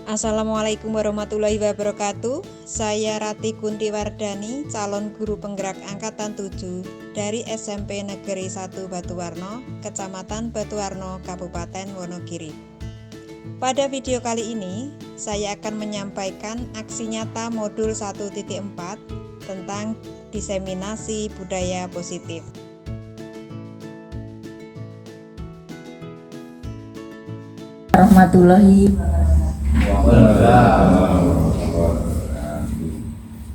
Assalamualaikum warahmatullahi wabarakatuh. Saya Rati Kunti Wardani, calon guru penggerak angkatan 7 dari SMP Negeri 1 Batuwarno, Kecamatan Batuwarno, Kabupaten Wonogiri. Pada video kali ini, saya akan menyampaikan aksi nyata modul 1.4 tentang diseminasi budaya positif. Warahmatullahi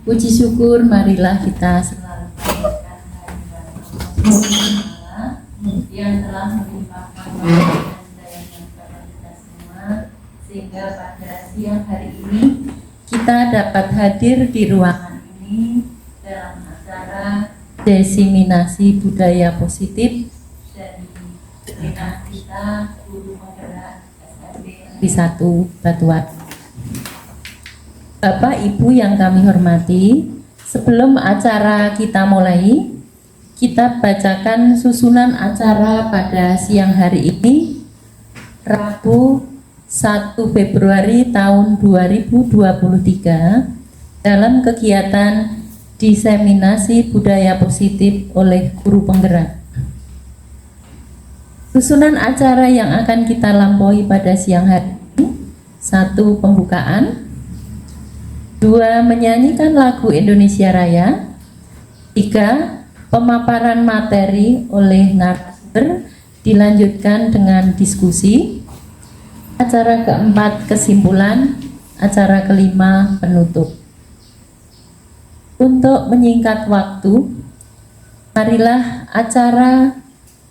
puji syukur marilah kita selalu yang telah melimpahkan dayanya kepada kita semua, sehingga pada siang hari ini kita dapat hadir di ruangan ini dalam acara diseminasi budaya positif dari bina kita guru penggerak SMP 1 Batuwarno. Bapak Ibu yang kami hormati, sebelum acara kita mulai, kita bacakan susunan acara pada siang hari ini, Rabu 1 Februari tahun 2023, dalam kegiatan diseminasi budaya positif oleh guru penggerak. Susunan acara yang akan kita lampaui pada siang hari ini: 1. Pembukaan, 2. Menyanyikan lagu Indonesia Raya, 3. Pemaparan materi oleh narasumber, dilanjutkan dengan diskusi, acara keempat kesimpulan, acara kelima penutup. Untuk menyingkat waktu, marilah acara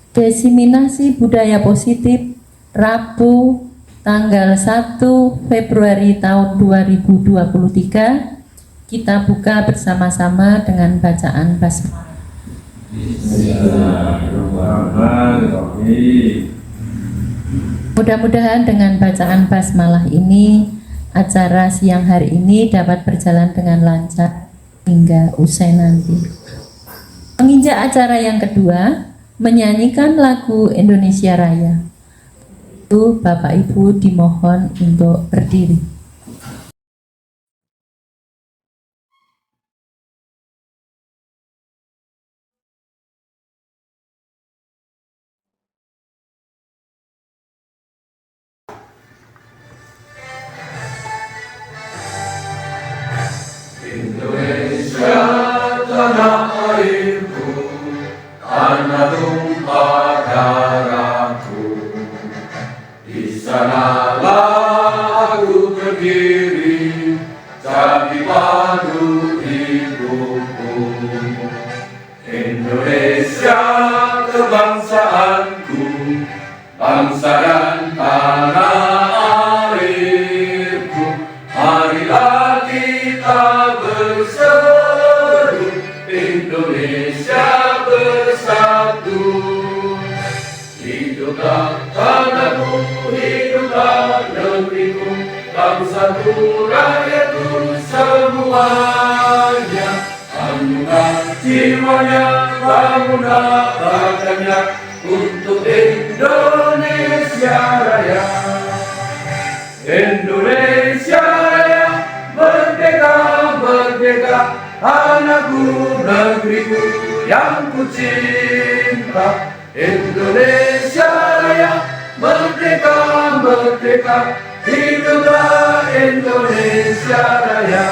diseminasi budaya positif Rabu tanggal 1 Februari tahun 2023 kita buka bersama-sama dengan bacaan basmalah. Mudah-mudahan dengan bacaan basmalah ini acara siang hari ini dapat berjalan dengan lancar hingga usai nanti. Menginjak acara yang kedua, menyanyikan lagu Indonesia Raya. Itu Bapak Ibu dimohon untuk berdiri. Indonesia tanah airku, tanah tumpah darahku. Di sanalah aku berdiri, jadi padu hidupku. Indonesia kebangsaanku, bangsa dan tanah airku. Marilah kita berseru, Indonesia bersatu. Hiduplah tanahku, hiduplah negeriku, bangsaku, rakyatku semuanya. Bangunlah jiwanya, bangunlah baganya untuk Indonesia Raya. Indonesia Raya, merdeka, merdeka, anakku, negeriku yang ku cinta. Indonesia Raya, merdeka, merdeka, hiduplah Indonesia Raya.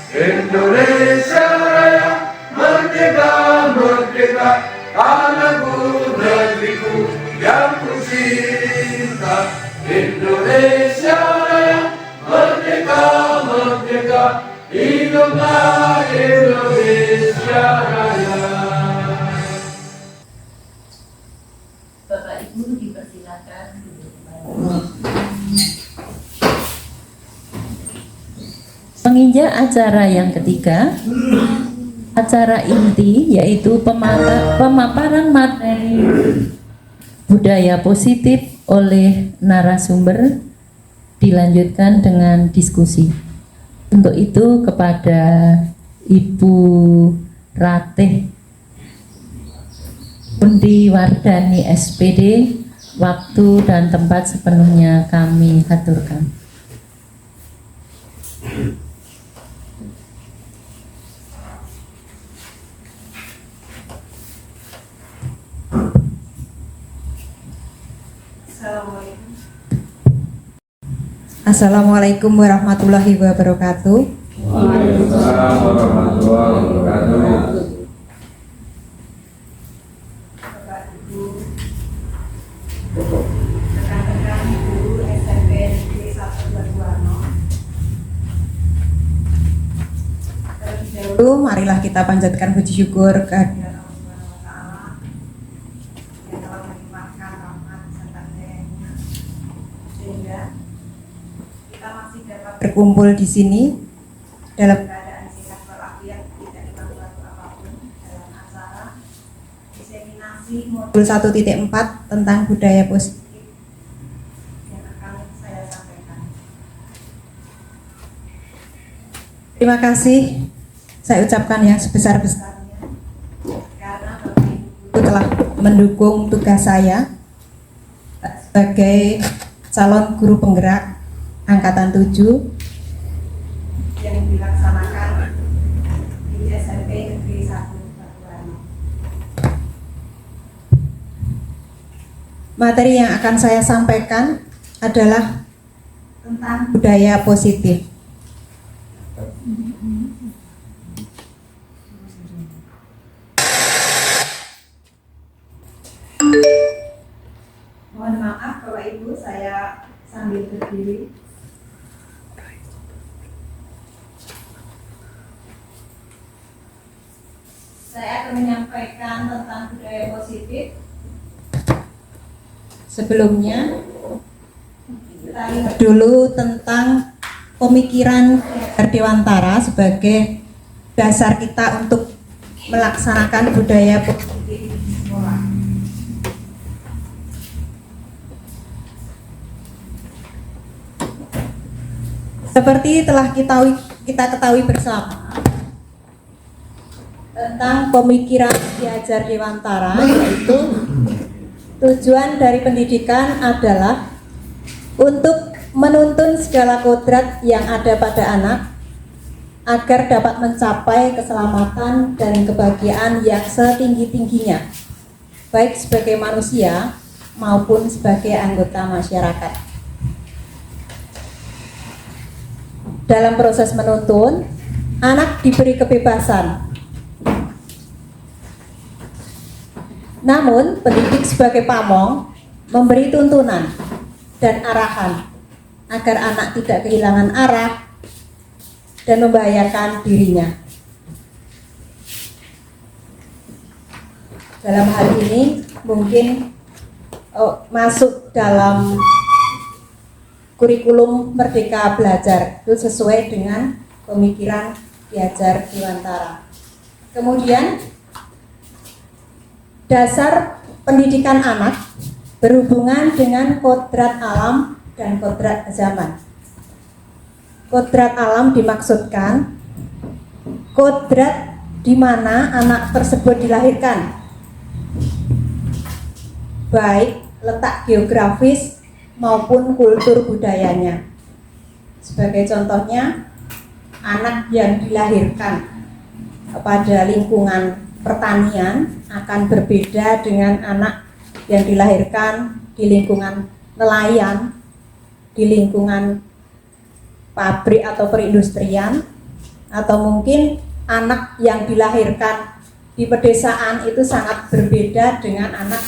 Indonesia Raya, merdeka, merdeka, anakku, negeriku yang ku cinta. Indonesia Raya, merdeka, merdeka, hiduplah Indonesia Raya. Bapak Ibu dipersilakan duduk kembali. Menginjak acara yang ketiga, acara inti yaitu pemaparan materi budaya positif oleh narasumber, dilanjutkan dengan diskusi. Untuk itu kepada Ibu Ratih Kunti Wardani SPD, waktu dan tempat sepenuhnya kami aturkan. Assalamualaikum warahmatullahi wabarakatuh. Waalaikumsalam warahmatullahi wabarakatuh. Rekan-rekan guru SMP Negeri 1 Batuwarno. Terlebih dahulu, marilah kita panjatkan puji syukur kehadirat Allah Subhanahu wa Ta'ala yang telah melimpahkan rahmat serta hidayahnya sehingga kita masih dapat berkumpul di sini dalam keadaan sehat walafiat, tidak diganggu apapun dalam acara diseminasi modul 1.4 tentang budaya positif yang akan saya sampaikan. Terima kasih saya ucapkan yang sebesar-besarnya karena Bapak Ibu telah mendukung tugas saya sebagai calon guru penggerak Angkatan 7 yang dilaksanakan di SMP Negeri 1 Batuwarno. Materi yang akan saya sampaikan adalah tentang budaya positif. Mohon maaf Bapak Ibu, saya sambil berdiri. Saya akan menyampaikan tentang budaya positif. Sebelumnya, kita lihat dulu tentang pemikiran Dewantara sebagai dasar kita untuk melaksanakan budaya positif di sekolah. Seperti telah kita ketahui bersama tentang pemikiran Ki Hajar Dewantara, yaitu tujuan dari pendidikan adalah untuk menuntun segala kodrat yang ada pada anak agar dapat mencapai keselamatan dan kebahagiaan yang setinggi-tingginya, baik sebagai manusia maupun sebagai anggota masyarakat. Dalam proses menuntun, anak diberi kebebasan. Namun, pendidik sebagai pamong memberi tuntunan dan arahan agar anak tidak kehilangan arah dan membahayakan dirinya. Dalam hal ini mungkin masuk dalam kurikulum Merdeka Belajar, itu sesuai dengan pemikiran Ki Hajar Dewantara. Kemudian dasar pendidikan anak berhubungan dengan kodrat alam dan kodrat zaman. Kodrat alam dimaksudkan kodrat di mana anak tersebut dilahirkan, baik letak geografis maupun kultur budayanya. Sebagai contohnya, anak yang dilahirkan pada lingkungan pertanian akan berbeda dengan anak yang dilahirkan di lingkungan nelayan, di lingkungan pabrik atau perindustrian, atau mungkin anak yang dilahirkan di pedesaan itu sangat berbeda dengan anak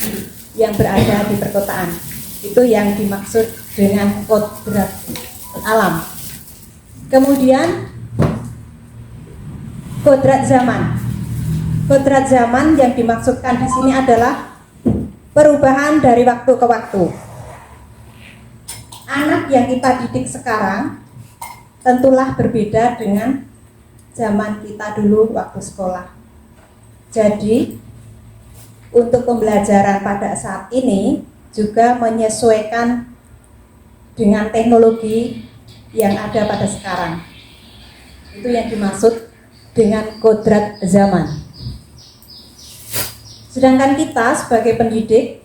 yang berada di perkotaan. Itu yang dimaksud dengan kodrat alam. Kemudian kodrat zaman. Kodrat zaman yang dimaksudkan di sini adalah perubahan dari waktu ke waktu. Anak yang kita didik sekarang tentulah berbeda dengan zaman kita dulu waktu sekolah. Jadi, untuk pembelajaran pada saat ini juga menyesuaikan dengan teknologi yang ada pada sekarang. Itu yang dimaksud dengan kodrat zaman. Sedangkan kita sebagai pendidik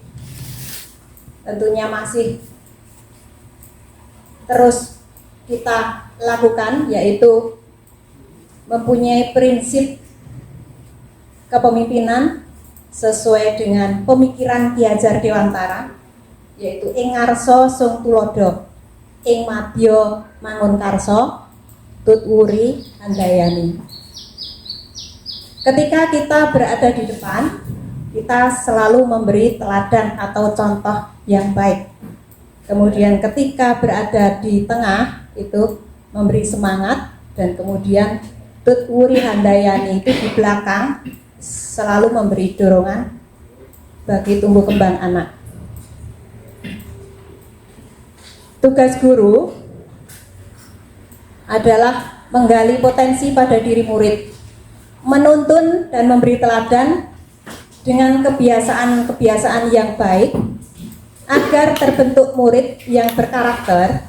tentunya masih terus kita lakukan, yaitu mempunyai prinsip kepemimpinan sesuai dengan pemikiran Ki Hajar Dewantara, yaitu ing ngarsa sung tulodo, ing madya mangun karsa, tut wuri handayani. Ketika kita berada di depan, kita selalu memberi teladan atau contoh yang baik. Kemudian ketika berada di tengah, itu memberi semangat, dan kemudian tut wuri handayani itu di belakang selalu memberi dorongan bagi tumbuh kembang anak. Tugas guru adalah menggali potensi pada diri murid, menuntun dan memberi teladan dengan kebiasaan-kebiasaan yang baik agar terbentuk murid yang berkarakter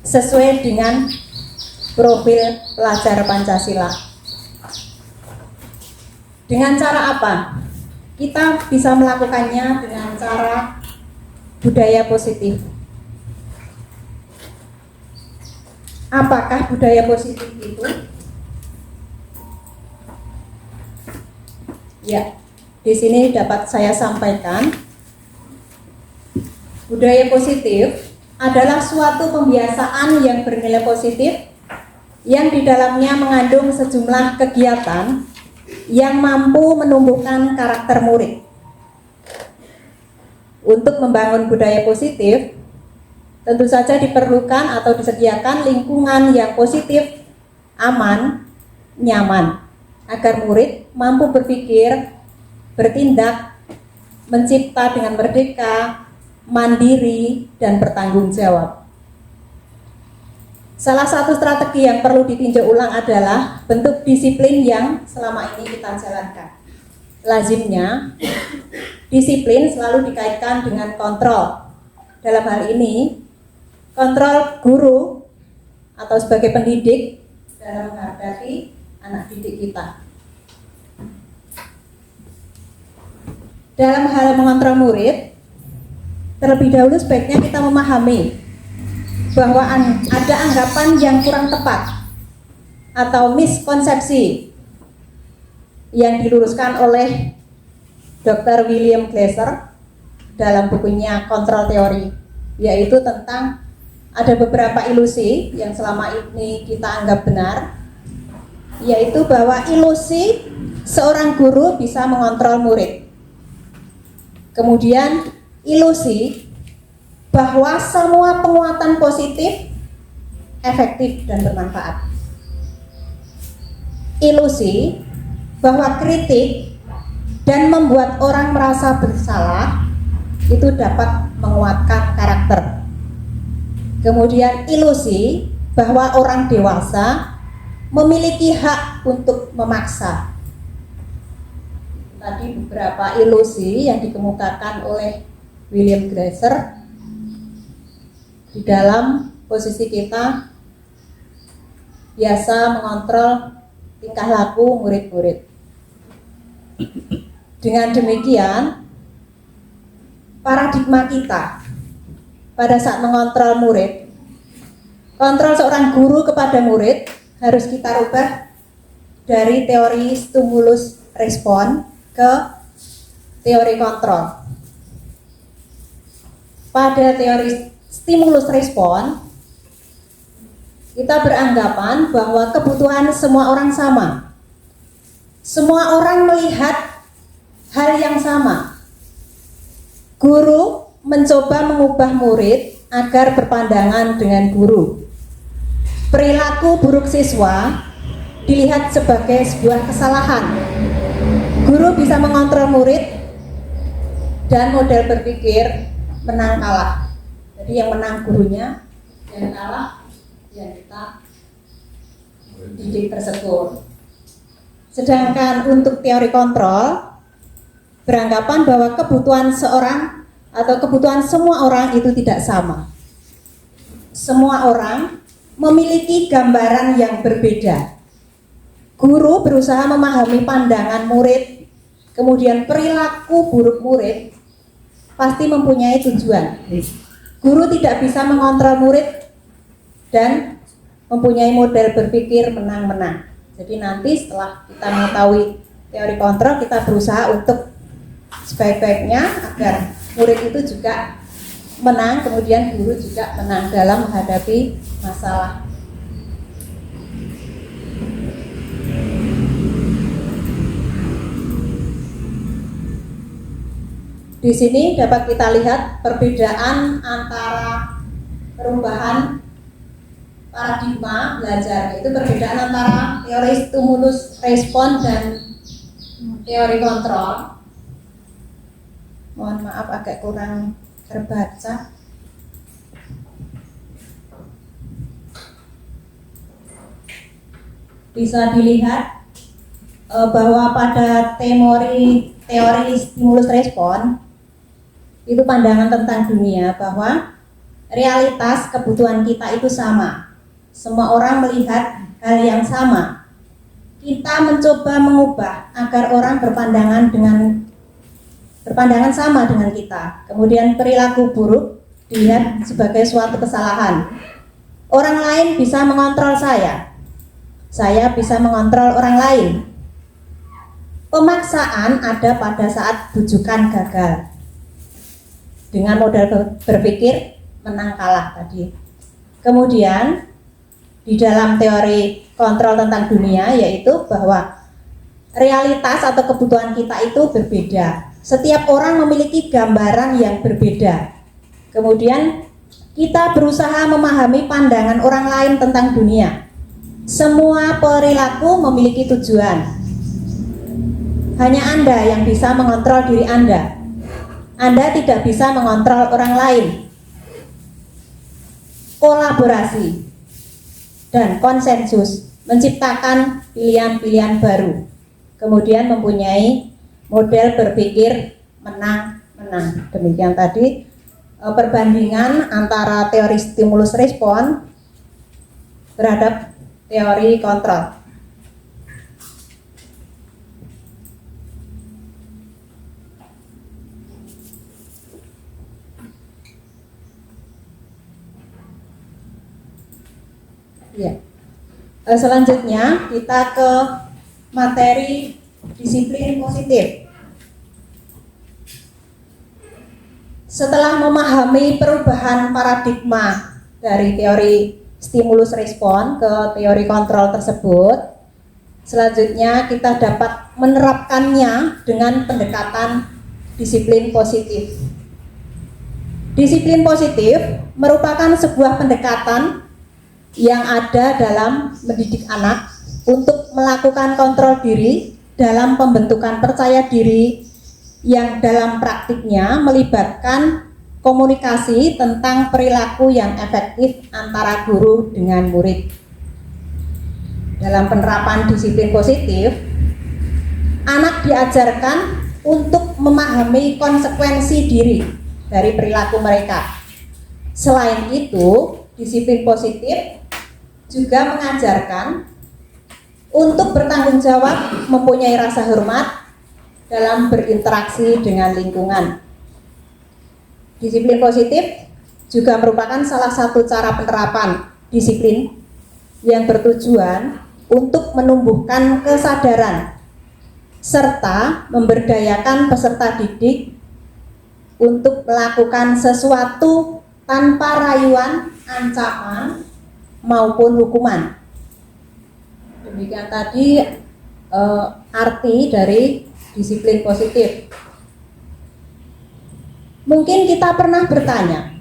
sesuai dengan profil pelajar Pancasila. Dengan cara apa? Kita bisa melakukannya dengan cara budaya positif. Apakah budaya positif itu? Ya, di sini dapat saya sampaikan, budaya positif adalah suatu pembiasaan yang bernilai positif yang di dalamnya mengandung sejumlah kegiatan yang mampu menumbuhkan karakter murid. Untuk membangun budaya positif, tentu saja diperlukan atau disediakan lingkungan yang positif, aman, nyaman, agar murid mampu berpikir, bertindak, mencipta dengan merdeka, mandiri, dan bertanggung jawab. Salah satu strategi yang perlu ditinjau ulang adalah bentuk disiplin yang selama ini kita jalankan. Lazimnya, disiplin selalu dikaitkan dengan kontrol. Dalam hal ini, kontrol guru atau sebagai pendidik dalam menghadapi anak didik kita. Dalam hal mengontrol murid, terlebih dahulu sebaiknya kita memahami bahwa ada anggapan yang kurang tepat atau miskonsepsi yang diluruskan oleh Dr. William Glasser dalam bukunya Kontrol Teori, yaitu tentang ada beberapa ilusi yang selama ini kita anggap benar, yaitu bahwa ilusi seorang guru bisa mengontrol murid. Kemudian ilusi bahwa semua penguatan positif efektif dan bermanfaat. Ilusi bahwa kritik dan membuat orang merasa bersalah itu dapat menguatkan karakter. Kemudian ilusi bahwa orang dewasa memiliki hak untuk memaksa. Tadi beberapa ilusi yang dikemukakan oleh William Glasser di dalam posisi kita biasa mengontrol tingkah laku murid-murid. Dengan demikian, paradigma kita pada saat mengontrol murid, kontrol seorang guru kepada murid harus kita rubah dari teori stimulus respon ke teori kontrol. Pada teori stimulus respon, kita beranggapan bahwa kebutuhan semua orang sama. Semua orang melihat hal yang sama. Guru mencoba mengubah murid agar berpandangan dengan guru. Perilaku buruk siswa dilihat sebagai sebuah kesalahan. Guru bisa mengontrol murid dan model berpikir menang kalah. Jadi yang menang gurunya, yang kalah yang kita didik tersebut. Sedangkan untuk teori kontrol beranggapan bahwa kebutuhan seorang atau kebutuhan semua orang itu tidak sama. Semua orang memiliki gambaran yang berbeda. Guru berusaha memahami pandangan murid, kemudian perilaku buruk murid pasti mempunyai tujuan. Guru tidak bisa mengontrol murid dan mempunyai model berpikir menang-menang. Jadi nanti setelah kita mengetahui teori kontrol, kita berusaha untuk sebaik-baiknya agar murid itu juga menang, kemudian guru juga menang dalam menghadapi masalah. Di sini dapat kita lihat perbedaan antara perubahan paradigma belajar, yaitu perbedaan antara teori stimulus respon dan teori kontrol. Mohon maaf agak kurang terbaca. Bisa dilihat bahwa pada teori stimulus respon itu pandangan tentang dunia bahwa realitas kebutuhan kita itu sama. Semua orang melihat hal yang sama. Kita mencoba mengubah agar orang berpandangan sama dengan kita. Kemudian perilaku buruk dilihat sebagai suatu kesalahan. Orang lain bisa mengontrol saya bisa mengontrol orang lain. Pemaksaan ada pada saat bujukan gagal. Dengan modal berpikir menang kalah tadi. Kemudian di dalam teori kontrol tentang dunia, yaitu bahwa realitas atau kebutuhan kita itu berbeda. Setiap orang memiliki gambaran yang berbeda. Kemudian kita berusaha memahami pandangan orang lain tentang dunia. Semua perilaku memiliki tujuan. Hanya Anda yang bisa mengontrol diri Anda. Anda tidak bisa mengontrol orang lain. Kolaborasi dan konsensus menciptakan pilihan-pilihan baru. Kemudian mempunyai model berpikir menang-menang. Demikian tadi perbandingan antara teori stimulus respon terhadap teori kontrol. Ya. Selanjutnya kita ke materi disiplin positif. Setelah memahami perubahan paradigma dari teori stimulus respon ke teori kontrol tersebut, selanjutnya kita dapat menerapkannya dengan pendekatan disiplin positif. Disiplin positif merupakan sebuah pendekatan yang ada dalam mendidik anak untuk melakukan kontrol diri dalam pembentukan percaya diri yang dalam praktiknya melibatkan komunikasi tentang perilaku yang efektif antara guru dengan murid. Dalam penerapan disiplin positif, anak diajarkan untuk memahami konsekuensi diri dari perilaku mereka. Selain itu, disiplin positif juga mengajarkan untuk bertanggung jawab, mempunyai rasa hormat dalam berinteraksi dengan lingkungan. Disiplin positif juga merupakan salah satu cara penerapan disiplin yang bertujuan untuk menumbuhkan kesadaran serta memberdayakan peserta didik untuk melakukan sesuatu tanpa rayuan, ancaman, maupun hukuman. Demikian tadi arti dari disiplin positif. Mungkin kita pernah bertanya,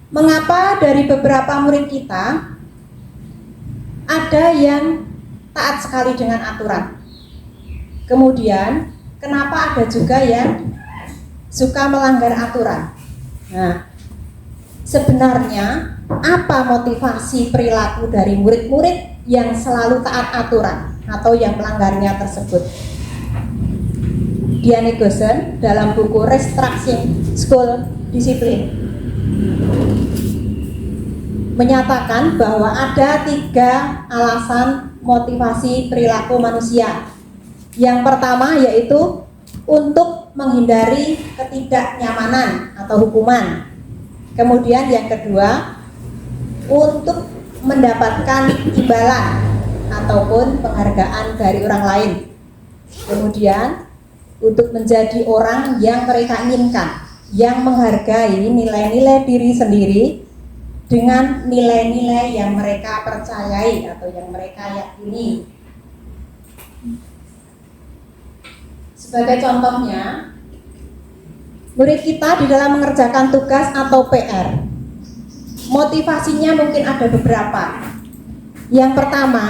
mengapa dari beberapa murid kita ada yang taat sekali dengan aturan, kemudian kenapa ada juga yang suka melanggar aturan? Nah, sebenarnya apa motivasi perilaku dari murid-murid yang selalu taat aturan atau yang melanggarnya tersebut? Diane Goosen dalam buku Restructuring School Discipline menyatakan bahwa ada 3 alasan motivasi perilaku manusia. Yang pertama yaitu untuk menghindari ketidaknyamanan atau hukuman. Kemudian yang kedua, untuk mendapatkan imbalan ataupun penghargaan dari orang lain. Kemudian untuk menjadi orang yang mereka inginkan, yang menghargai nilai-nilai diri sendiri dengan nilai-nilai yang mereka percayai atau yang mereka yakini. Sebagai contohnya, murid kita di dalam mengerjakan tugas atau PR, motivasinya mungkin ada beberapa. Yang pertama,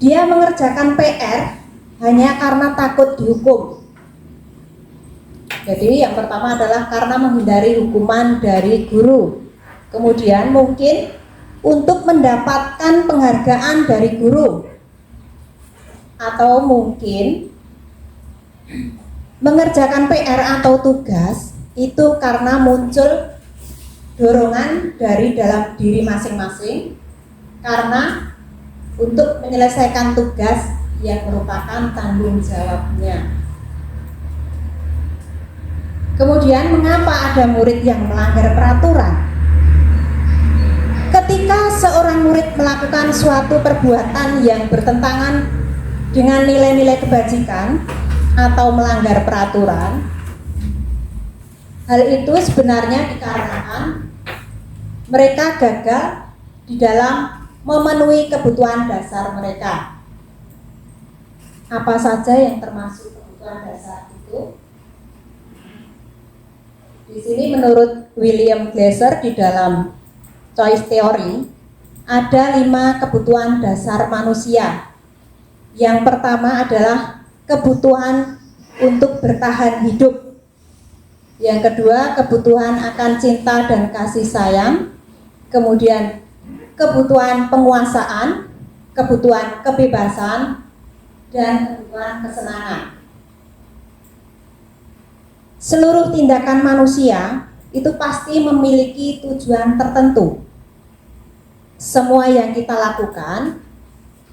dia mengerjakan PR hanya karena takut dihukum. Jadi yang pertama adalah karena menghindari hukuman dari guru. Kemudian mungkin untuk mendapatkan penghargaan dari guru. Atau mungkin mengerjakan PR atau tugas itu karena muncul dorongan dari dalam diri masing-masing karena untuk menyelesaikan tugas yang merupakan tanggung jawabnya. Kemudian mengapa ada murid yang melanggar peraturan? Ketika seorang murid melakukan suatu perbuatan yang bertentangan dengan nilai-nilai kebajikan atau melanggar peraturan, hal itu sebenarnya dikarenakan mereka gagal di dalam memenuhi kebutuhan dasar mereka. Apa saja yang termasuk kebutuhan dasar itu? Di sini menurut William Glasser di dalam Choice Theory ada 5 kebutuhan dasar manusia. Yang pertama adalah kebutuhan untuk bertahan hidup. Yang kedua, kebutuhan akan cinta dan kasih sayang. Kemudian kebutuhan penguasaan, kebutuhan kebebasan, dan kebutuhan kesenangan. Seluruh tindakan manusia itu pasti memiliki tujuan tertentu. Semua yang kita lakukan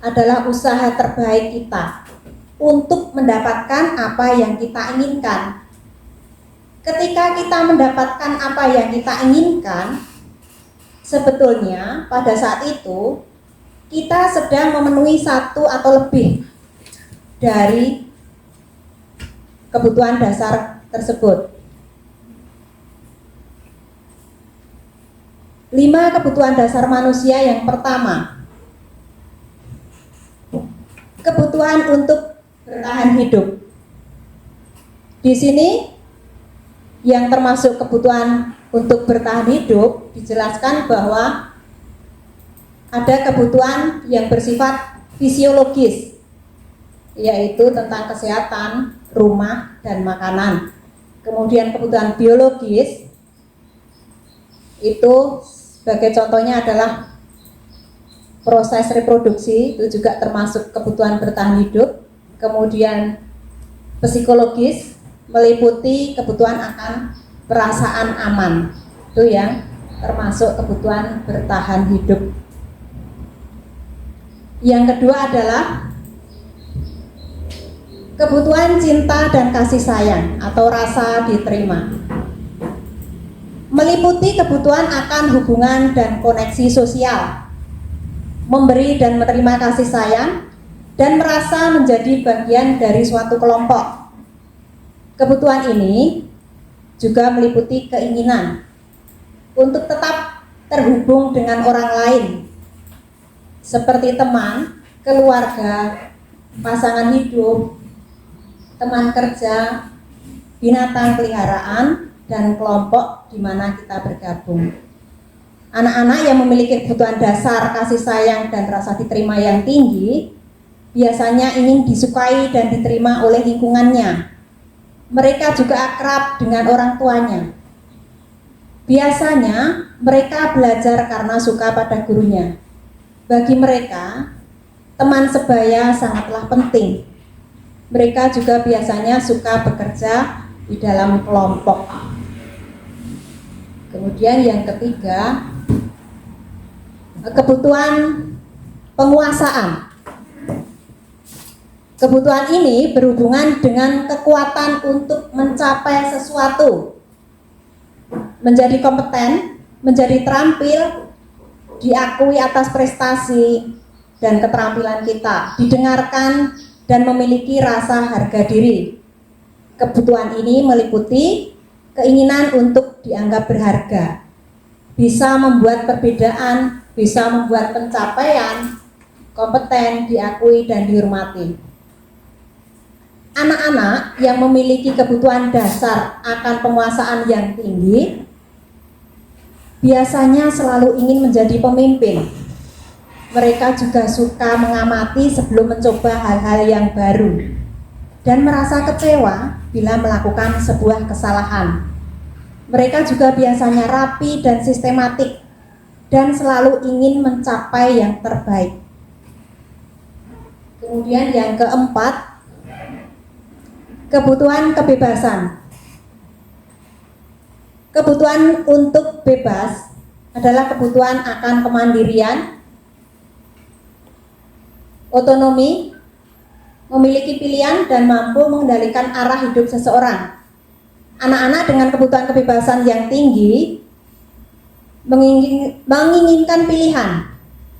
adalah usaha terbaik kita untuk mendapatkan apa yang kita inginkan. Ketika kita mendapatkan apa yang kita inginkan, sebetulnya pada saat itu kita sedang memenuhi satu atau lebih dari kebutuhan dasar tersebut. 5 kebutuhan dasar manusia. Yang pertama, kebutuhan untuk bertahan hidup. Di sini yang termasuk kebutuhan untuk bertahan hidup dijelaskan bahwa ada kebutuhan yang bersifat fisiologis, yaitu tentang kesehatan, rumah, dan makanan. Kemudian kebutuhan biologis itu sebagai contohnya adalah proses reproduksi, itu juga termasuk kebutuhan bertahan hidup. Kemudian psikologis meliputi kebutuhan akan perasaan aman, itu yang termasuk kebutuhan bertahan hidup. Yang kedua adalah kebutuhan cinta dan kasih sayang atau rasa diterima, meliputi kebutuhan akan hubungan dan koneksi sosial, memberi dan menerima kasih sayang, dan merasa menjadi bagian dari suatu kelompok. Kebutuhan ini juga meliputi keinginan untuk tetap terhubung dengan orang lain, seperti teman, keluarga, pasangan hidup, teman kerja, binatang peliharaan, dan kelompok di mana kita bergabung. Anak-anak yang memiliki kebutuhan dasar kasih sayang dan rasa diterima yang tinggi biasanya ingin disukai dan diterima oleh lingkungannya. Mereka juga akrab dengan orang tuanya. Biasanya mereka belajar karena suka pada gurunya. Bagi mereka, teman sebaya sangatlah penting. Mereka juga biasanya suka bekerja di dalam kelompok. Kemudian yang ketiga, kebutuhan penguasaan. Kebutuhan ini berhubungan dengan kekuatan untuk mencapai sesuatu, menjadi kompeten, menjadi terampil, diakui atas prestasi dan keterampilan kita, didengarkan dan memiliki rasa harga diri. Kebutuhan ini meliputi keinginan untuk dianggap berharga, bisa membuat perbedaan, bisa membuat pencapaian, kompeten, diakui dan dihormati. Anak-anak yang memiliki kebutuhan dasar akan penguasaan yang tinggi biasanya selalu ingin menjadi pemimpin. Mereka juga suka mengamati sebelum mencoba hal-hal yang baru dan merasa kecewa bila melakukan sebuah kesalahan. Mereka juga biasanya rapi dan sistematik dan selalu ingin mencapai yang terbaik. Kemudian yang keempat, kebutuhan kebebasan. Kebutuhan untuk bebas adalah kebutuhan akan kemandirian, otonomi, memiliki pilihan dan mampu mengendalikan arah hidup seseorang. Anak-anak dengan kebutuhan kebebasan yang tinggi menginginkan pilihan.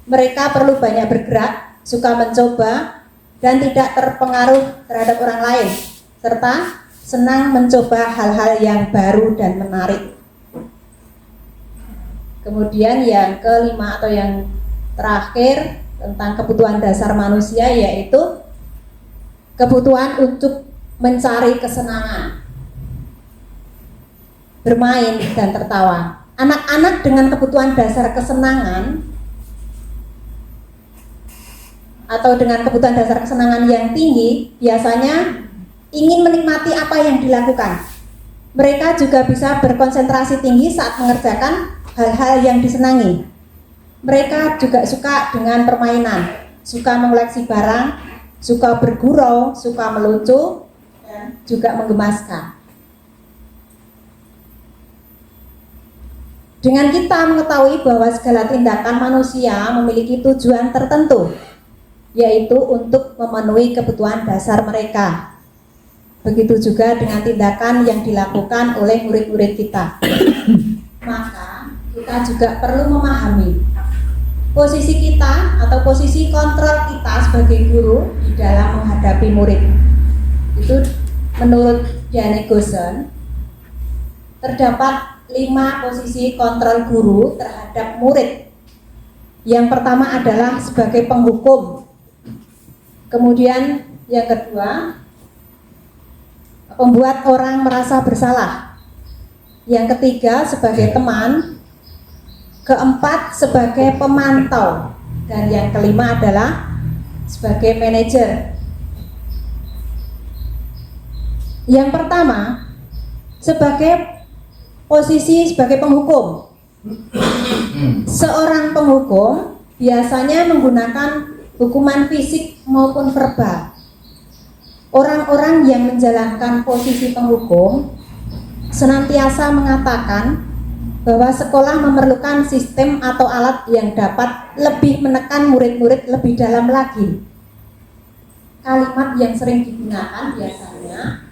Mereka perlu banyak bergerak, suka mencoba, dan tidak terpengaruh terhadap orang lain, serta senang mencoba hal-hal yang baru dan menarik. Kemudian yang kelima atau yang terakhir tentang kebutuhan dasar manusia, yaitu kebutuhan untuk mencari kesenangan, bermain dan tertawa. Anak-anak dengan kebutuhan dasar kesenangan atau dengan kebutuhan dasar kesenangan yang tinggi biasanya ingin menikmati apa yang dilakukan. Mereka juga bisa berkonsentrasi tinggi saat mengerjakan hal-hal yang disenangi. Mereka juga suka dengan permainan, suka mengoleksi barang, suka bergurau, suka melucu, dan juga menggemaskan. Dengan kita mengetahui bahwa segala tindakan manusia memiliki tujuan tertentu, yaitu untuk memenuhi kebutuhan dasar mereka. Begitu juga dengan tindakan yang dilakukan oleh murid-murid kita. Maka kita juga perlu memahami posisi kita atau posisi kontrol kita sebagai guru di dalam menghadapi murid. Itu menurut Jane Gosen, terdapat 5 posisi kontrol guru terhadap murid. Yang pertama adalah sebagai penghukum. Kemudian yang kedua, membuat orang merasa bersalah. Yang ketiga, sebagai teman. Keempat, sebagai pemantau. Dan yang kelima adalah sebagai manajer. Yang pertama, sebagai posisi sebagai penghukum. Seorang penghukum biasanya menggunakan hukuman fisik maupun verbal. Orang-orang yang menjalankan posisi penghukum senantiasa mengatakan bahwa sekolah memerlukan sistem atau alat yang dapat lebih menekan murid-murid lebih dalam lagi. Kalimat yang sering digunakan biasanya,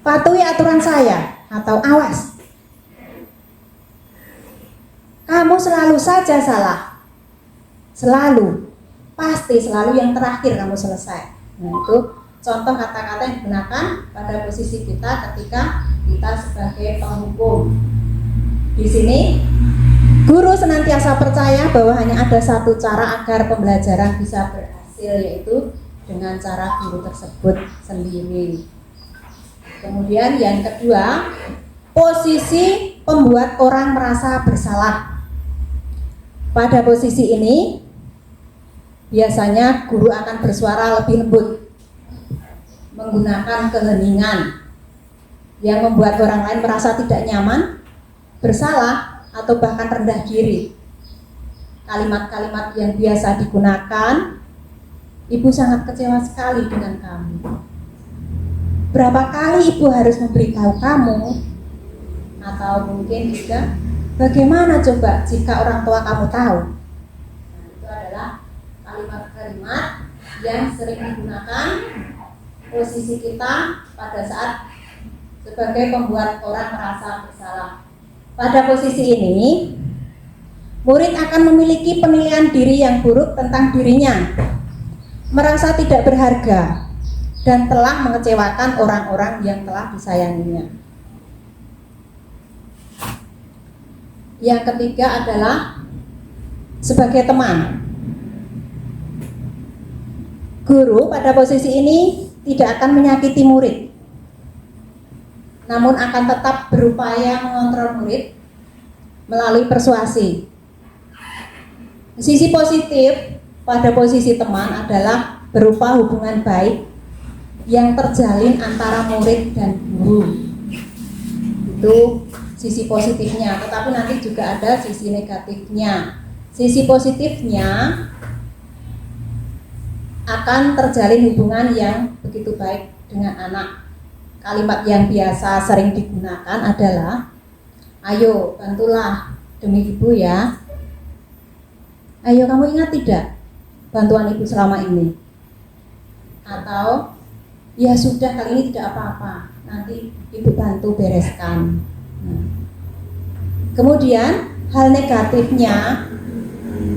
patuhi aturan saya, atau awas, kamu selalu saja salah. Selalu, pasti selalu yang terakhir kamu selesai. Nah, itu contoh kata-kata yang digunakan pada posisi kita ketika kita sebagai penghukum. Di sini, guru senantiasa percaya bahwa hanya ada satu cara agar pembelajaran bisa berhasil, yaitu dengan cara guru tersebut sendiri. Kemudian yang kedua, posisi pembuat orang merasa bersalah. Pada posisi ini, biasanya guru akan bersuara lebih lembut, menggunakan keheningan yang membuat orang lain merasa tidak nyaman, bersalah, atau bahkan rendah diri. Kalimat-kalimat yang biasa digunakan, ibu sangat kecewa sekali dengan kamu. Berapa kali ibu harus memberitahu kamu? Atau mungkin juga, bagaimana coba jika orang tua kamu tahu? Nah, itu adalah kalimat-kalimat yang sering digunakan posisi kita pada saat sebagai pembuat orang merasa bersalah. Pada posisi ini, murid akan memiliki penilaian diri yang buruk tentang dirinya, merasa tidak berharga, dan telah mengecewakan orang-orang yang telah disayanginya. Yang ketiga adalah sebagai teman. Guru pada posisi ini tidak akan menyakiti murid, namun akan tetap berupaya mengontrol murid melalui persuasi. Sisi positif pada posisi teman adalah berupa hubungan baik yang terjalin antara murid dan guru. Itu sisi positifnya, tetapi nanti juga ada sisi negatifnya. Sisi positifnya akan terjalin hubungan yang begitu baik dengan anak. Kalimat yang biasa sering digunakan adalah, ayo bantulah demi ibu ya. Ayo kamu ingat tidak bantuan ibu selama ini? Atau, ya sudah kali ini tidak apa-apa, nanti ibu bantu bereskan. Kemudian hal negatifnya,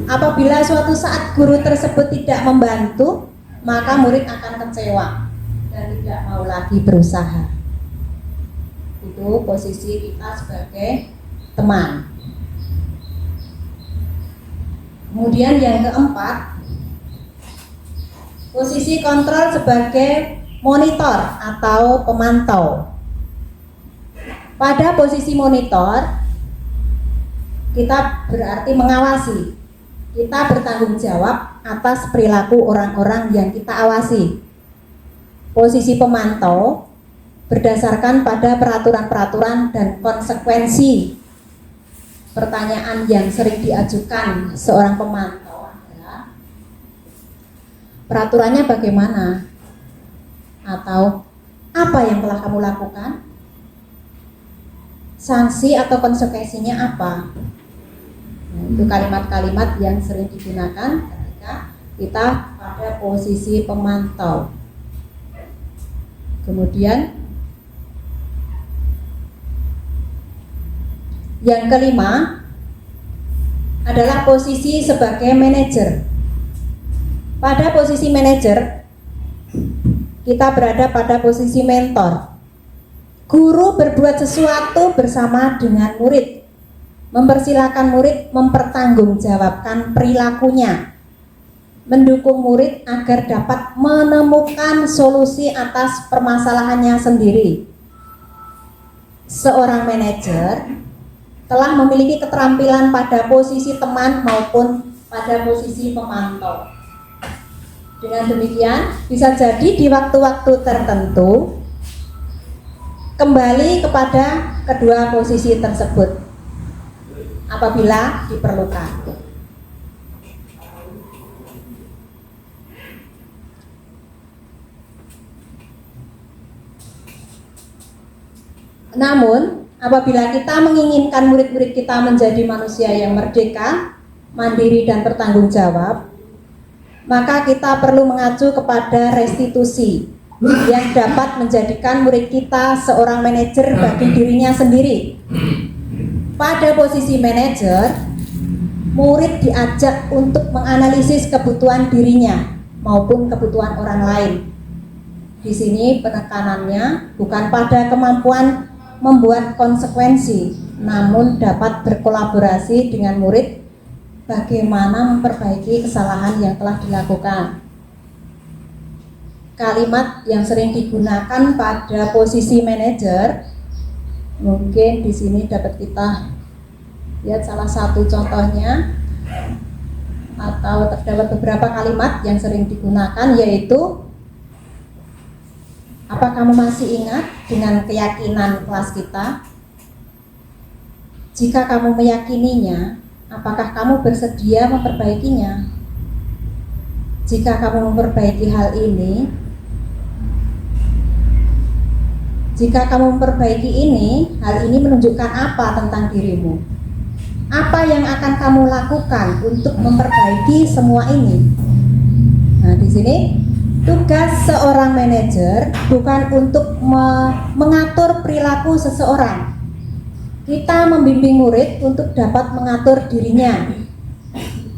apabila suatu saat guru tersebut tidak membantu, maka murid akan kecewa dan tidak mau lagi berusaha. Itu posisi kita sebagai teman. Kemudian yang keempat, posisi kontrol sebagai monitor atau pemantau. Pada posisi monitor, kita berarti mengawasi. Kita bertanggung jawab atas perilaku orang-orang yang kita awasi. Posisi pemantau berdasarkan pada peraturan-peraturan dan konsekuensi. Pertanyaan yang sering diajukan seorang pemantau adalah, peraturannya bagaimana? Atau apa yang telah kamu lakukan? Sanksi atau konsekuensinya apa? Nah, itu kalimat-kalimat yang sering digunakan ketika kita pada posisi pemantau. Kemudian yang kelima adalah posisi sebagai manajer. Pada posisi manajer, kita berada pada posisi mentor. Guru berbuat sesuatu bersama dengan murid, mempersilahkan murid mempertanggungjawabkan perilakunya, mendukung murid agar dapat menemukan solusi atas permasalahannya sendiri. Seorang manajer telah memiliki keterampilan pada posisi teman maupun pada posisi pemantau. Dengan demikian, bisa jadi di waktu-waktu tertentu kembali kepada kedua posisi tersebut apabila diperlukan. Namun, apabila kita menginginkan murid-murid kita menjadi manusia yang merdeka, mandiri dan bertanggung jawab, maka kita perlu mengacu kepada restitusi yang dapat menjadikan murid kita seorang manajer bagi dirinya sendiri. Pada posisi manajer, murid diajak untuk menganalisis kebutuhan dirinya maupun kebutuhan orang lain. Di sini penekanannya bukan pada kemampuan membuat konsekuensi, namun dapat berkolaborasi dengan murid bagaimana memperbaiki kesalahan yang telah dilakukan. Kalimat yang sering digunakan pada posisi manajer, mungkin di sini dapat kita lihat salah satu contohnya, atau terdapat beberapa kalimat yang sering digunakan, yaitu, apa kamu masih ingat dengan keyakinan kelas kita? Jika kamu meyakininya, apakah kamu bersedia memperbaikinya? Jika kamu memperbaiki hal ini, hal ini menunjukkan apa tentang dirimu? Apa yang akan kamu lakukan untuk memperbaiki semua ini? Nah, di sini tugas seorang manajer bukan untuk mengatur perilaku seseorang, kita membimbing murid untuk dapat mengatur dirinya.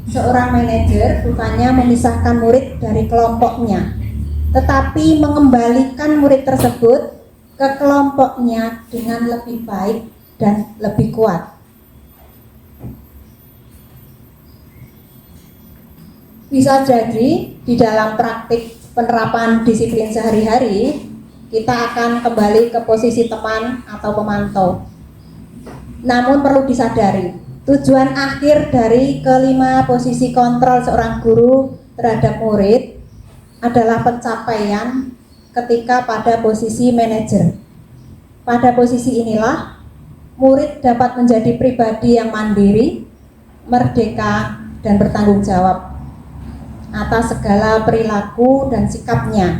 Seorang manajer bukannya memisahkan murid dari kelompoknya, tetapi mengembalikan murid tersebut ke kelompoknya dengan lebih baik dan lebih kuat. Bisa jadi di dalam praktik penerapan disiplin sehari-hari, kita akan kembali ke posisi teman atau pemantau. Namun perlu disadari, tujuan akhir dari kelima posisi kontrol seorang guru terhadap murid adalah pencapaian ketika pada posisi manajer. Pada posisi inilah, murid dapat menjadi pribadi yang mandiri, merdeka, dan bertanggung jawab atas segala perilaku dan sikapnya,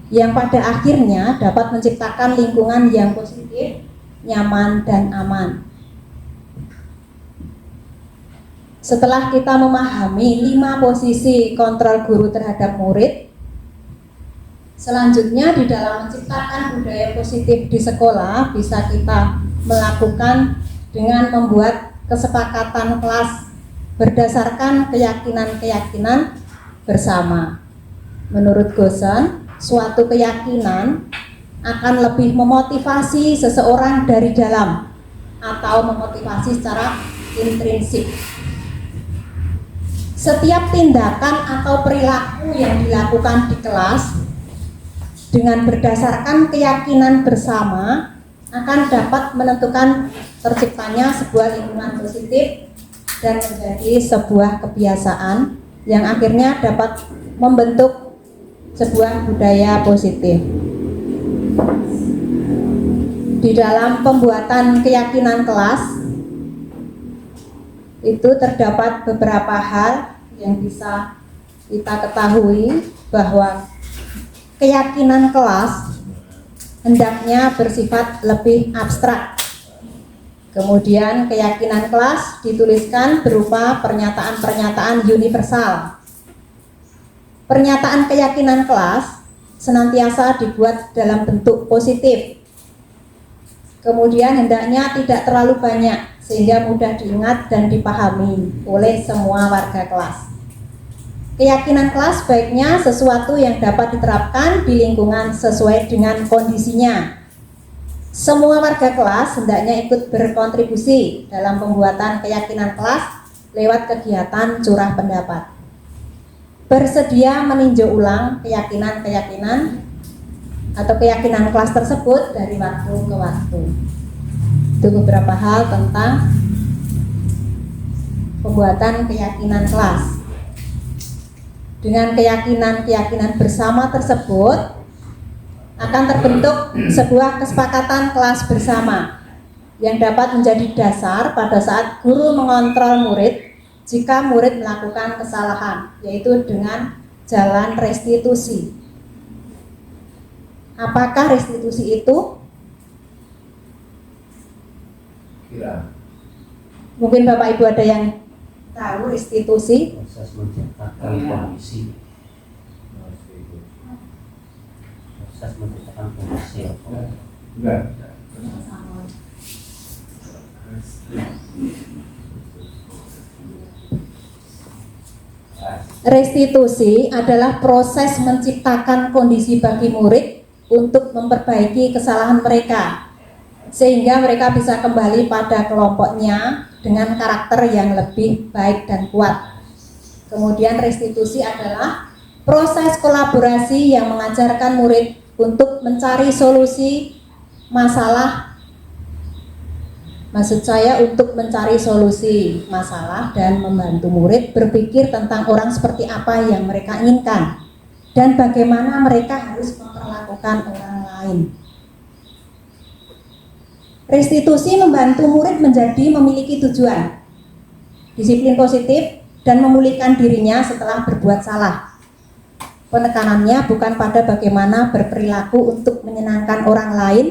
yang pada akhirnya dapat menciptakan lingkungan yang positif, nyaman, dan aman. Setelah kita memahami 5 posisi kontrol guru terhadap murid, selanjutnya di dalam menciptakan budaya positif di sekolah bisa kita melakukan dengan membuat kesepakatan kelas berdasarkan keyakinan-keyakinan bersama. Menurut Gosen, suatu keyakinan akan lebih memotivasi seseorang dari dalam atau memotivasi secara intrinsik. Setiap tindakan atau perilaku yang dilakukan di kelas dengan berdasarkan keyakinan bersama akan dapat menentukan terciptanya sebuah lingkungan positif dan menjadi sebuah kebiasaan yang akhirnya dapat membentuk sebuah budaya positif. Di dalam pembuatan keyakinan kelas itu terdapat beberapa hal yang bisa kita ketahui, bahwa keyakinan kelas hendaknya bersifat lebih abstrak. Kemudian keyakinan kelas dituliskan berupa pernyataan-pernyataan universal. Pernyataan keyakinan kelas senantiasa dibuat dalam bentuk positif. Kemudian hendaknya tidak terlalu banyak sehingga mudah diingat dan dipahami oleh semua warga kelas. Keyakinan kelas baiknya sesuatu yang dapat diterapkan di lingkungan sesuai dengan kondisinya. Semua warga kelas hendaknya ikut berkontribusi dalam pembuatan keyakinan kelas lewat kegiatan curah pendapat. Bersedia meninjau ulang keyakinan-keyakinan atau keyakinan kelas tersebut dari waktu ke waktu. Itu beberapa hal tentang pembuatan keyakinan kelas. Dengan keyakinan-keyakinan bersama tersebut akan terbentuk sebuah kesepakatan kelas bersama yang dapat menjadi dasar pada saat guru mengontrol murid jika murid melakukan kesalahan, yaitu dengan jalan restitusi. Apakah restitusi itu? Mungkin Bapak Ibu ada yang tahu restitusi? Proses menciptakan kondisi. Proses menciptakan kondisi. Enggak. Restitusi adalah proses menciptakan kondisi bagi murid untuk memperbaiki kesalahan mereka, sehingga mereka bisa kembali pada kelompoknya dengan karakter yang lebih baik dan kuat. Kemudian restitusi adalah proses kolaborasi yang mengajarkan murid untuk mencari solusi masalah. Maksud saya untuk mencari solusi masalah dan membantu murid berpikir tentang orang seperti apa yang mereka inginkan dan bagaimana mereka harus memperlakukan orang lain. Restitusi membantu murid menjadi memiliki tujuan, disiplin positif, dan memulihkan dirinya setelah berbuat salah. Penekanannya bukan pada bagaimana berperilaku untuk menyenangkan orang lain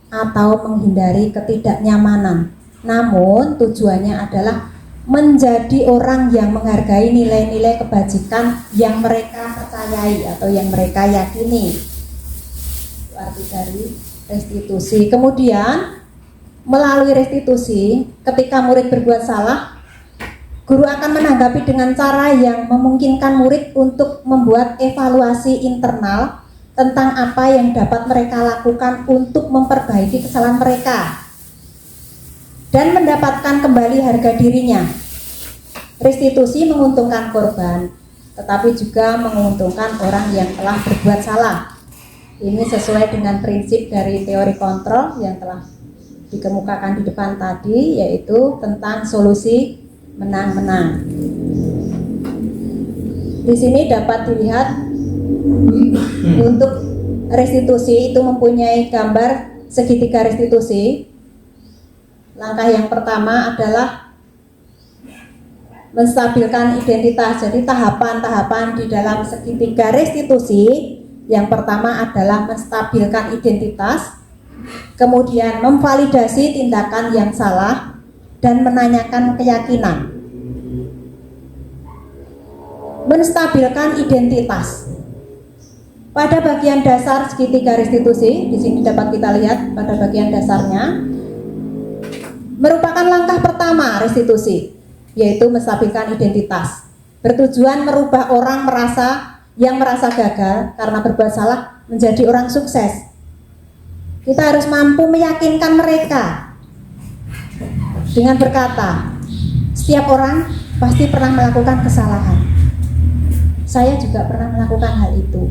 atau menghindari ketidaknyamanan, namun tujuannya adalah menjadi orang yang menghargai nilai-nilai kebajikan yang mereka percayai atau yang mereka yakini. Itu arti dari restitusi. Kemudian melalui restitusi, ketika murid berbuat salah, guru akan menanggapi dengan cara yang memungkinkan murid untuk membuat evaluasi internal tentang apa yang dapat mereka lakukan untuk memperbaiki kesalahan mereka dan mendapatkan kembali harga dirinya. Restitusi menguntungkan korban, tetapi juga menguntungkan orang yang telah berbuat salah. Ini sesuai dengan prinsip dari teori kontrol yang telah dikemukakan di depan tadi, yaitu tentang solusi menang-menang. Di sini dapat dilihat untuk restitusi itu mempunyai gambar segitiga restitusi. Langkah yang pertama adalah menstabilkan identitas. Jadi tahapan-tahapan di dalam segitiga restitusi, yang pertama adalah menstabilkan identitas, kemudian memvalidasi tindakan yang salah, dan menanyakan keyakinan. Menstabilkan identitas. Pada bagian dasar segitiga restitusi, di sini dapat kita lihat pada bagian dasarnya, merupakan langkah pertama restitusi, yaitu menstabilkan identitas. Bertujuan merubah orang yang merasa gagal karena berbuat salah menjadi orang sukses. Kita harus mampu meyakinkan mereka dengan berkata, setiap orang pasti pernah melakukan kesalahan. Saya juga pernah melakukan hal itu.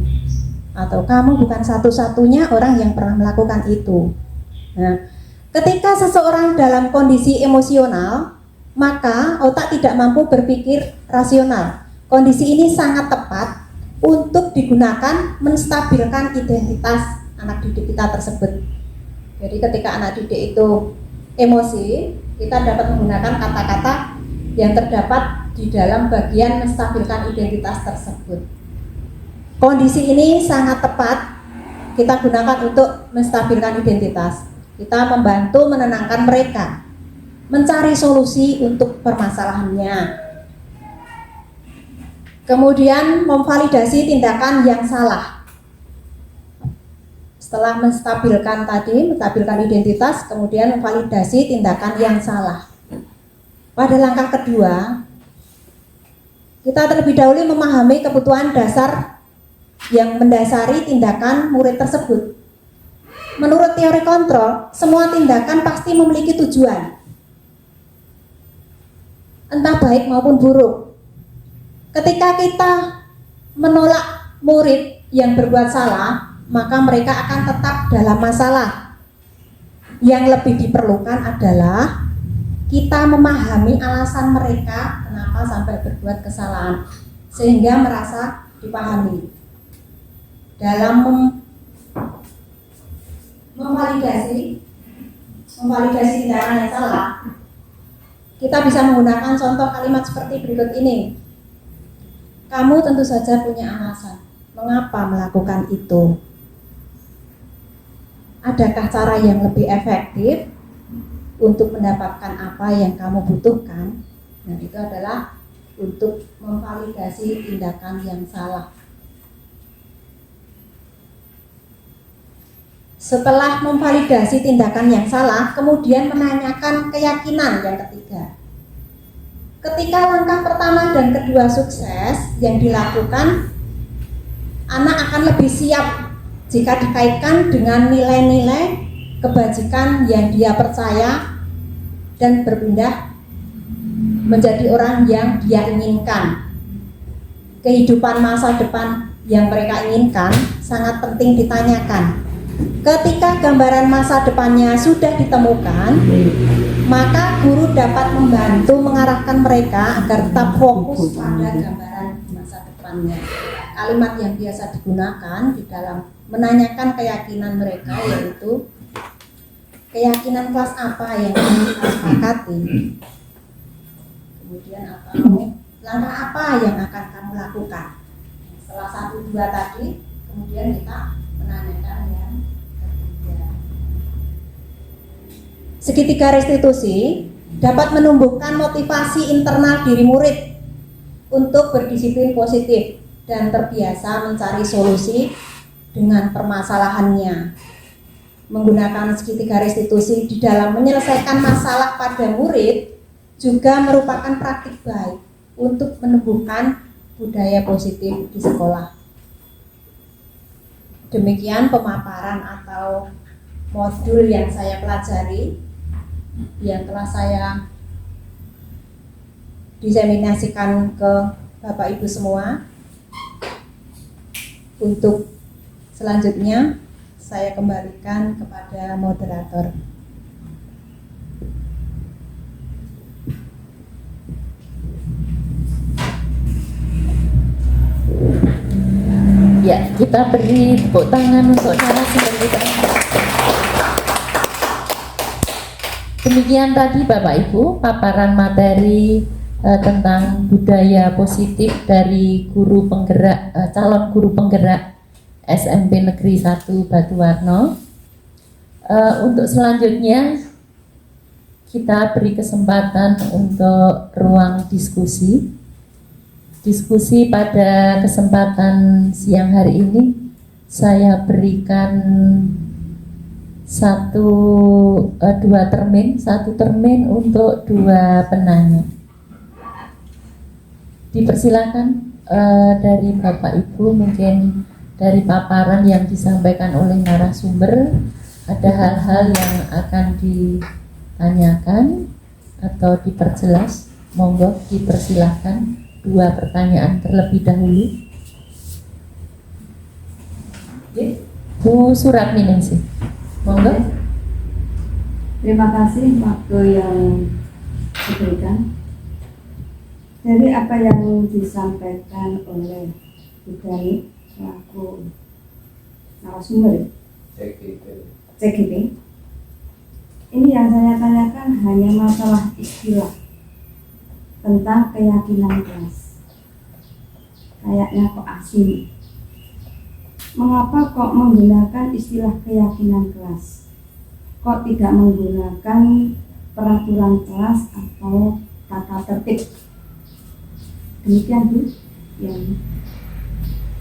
Atau kamu bukan satu-satunya orang yang pernah melakukan itu. Nah, ketika seseorang dalam kondisi emosional, maka otak tidak mampu berpikir rasional. Kondisi ini sangat tepat untuk digunakan menstabilkan identitas anak didik kita tersebut. Jadi ketika anak didik itu emosi, kita dapat menggunakan kata-kata yang terdapat di dalam bagian menstabilkan identitas tersebut. Kondisi ini sangat tepat kita gunakan untuk menstabilkan identitas. Kita membantu menenangkan mereka, mencari solusi untuk permasalahannya. Kemudian memvalidasi tindakan yang salah. Setelah menstabilkan identitas, kemudian memvalidasi tindakan yang salah. Pada langkah kedua, kita terlebih dahulu memahami kebutuhan dasar yang mendasari tindakan murid tersebut. Menurut teori kontrol, semua tindakan pasti memiliki tujuan, entah baik maupun buruk. Ketika kita menolak murid yang berbuat salah, maka mereka akan tetap dalam masalah. Yang lebih diperlukan adalah kita memahami alasan mereka kenapa sampai berbuat kesalahan, sehingga merasa dipahami. Dalam memvalidasi tindakan yang salah, kita bisa menggunakan contoh kalimat seperti berikut ini. Kamu tentu saja punya alasan mengapa melakukan itu. Adakah cara yang lebih efektif untuk mendapatkan apa yang kamu butuhkan? Nah, itu adalah untuk memvalidasi tindakan yang salah. Setelah memvalidasi tindakan yang salah, kemudian menanyakan keyakinan yang ketiga. Ketika langkah pertama dan kedua sukses yang dilakukan, anak akan lebih siap jika dikaitkan dengan nilai-nilai kebajikan yang dia percaya dan berpindah menjadi orang yang dia inginkan. Kehidupan masa depan yang mereka inginkan sangat penting ditanyakan. Ketika gambaran masa depannya sudah ditemukan, maka guru dapat membantu mengarahkan mereka agar tetap fokus pada gambaran masa depannya. Kalimat yang biasa digunakan di dalam menanyakan keyakinan mereka yaitu keyakinan kelas apa yang ingin kita sepakati, kemudian langkah apa yang akan kamu lakukan. Setelah 1, 2 tadi, kemudian kita menanyakan yang ketiga. Segitiga restitusi dapat menumbuhkan motivasi internal diri murid untuk berdisiplin positif dan terbiasa mencari solusi dengan permasalahannya. menggunakan segitiga restitusi di dalam menyelesaikan masalah pada murid juga merupakan praktik baik untuk menumbuhkan budaya positif di sekolah. Demikian pemaparan atau modul yang saya pelajari yang telah saya diseminasikan ke Bapak Ibu semua. Untuk selanjutnya saya kembalikan kepada moderator. Ya, kita beri tepuk tangan untuk narasumber kita. Demikian tadi Bapak Ibu paparan materi tentang budaya positif dari guru penggerak, calon guru penggerak SMP Negeri 1 Batuwarno. Untuk selanjutnya kita beri kesempatan untuk ruang diskusi. Diskusi pada kesempatan siang hari ini saya berikan satu termin untuk 2 penanya. Dipersilakan dari Bapak Ibu, mungkin dari paparan yang disampaikan oleh narasumber ada hal-hal yang akan ditanyakan atau diperjelas. Monggo dipersilakan 2 pertanyaan terlebih dahulu. Bu Suratminingsih, monggo. Terima kasih waktu yang diberikan. Dari apa yang disampaikan oleh Bu Dani selaku narasumber CGP, ini yang saya tanyakan hanya masalah istilah tentang keyakinan kelas. Kayaknya kok asing. Mengapa kok menggunakan istilah keyakinan kelas? Kok tidak menggunakan peraturan kelas atau tata tertib? Demikian Bu yang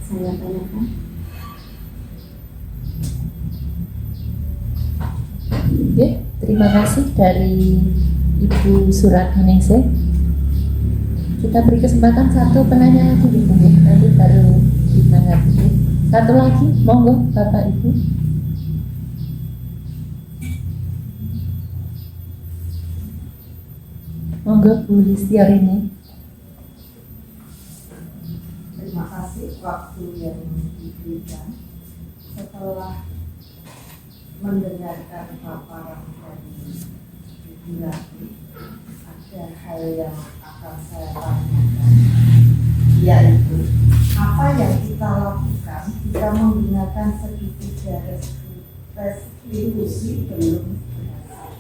saya tanyakan. Oke, terima kasih dari Ibu Suratminingsih. Kita beri kesempatan 1 penanya lagi Bu, nanti baru ditanggapi. 1 lagi, monggo Bapak Ibu. Monggo Bu Listiorini. Terima kasih waktu yang diberikan. Setelah mendengarkan paparan dari Ibu Rati, ada hal yang akan saya tanyakan, yaitu apa yang kita lakukan jika menggunakan segitiga restitusi belum berhasil.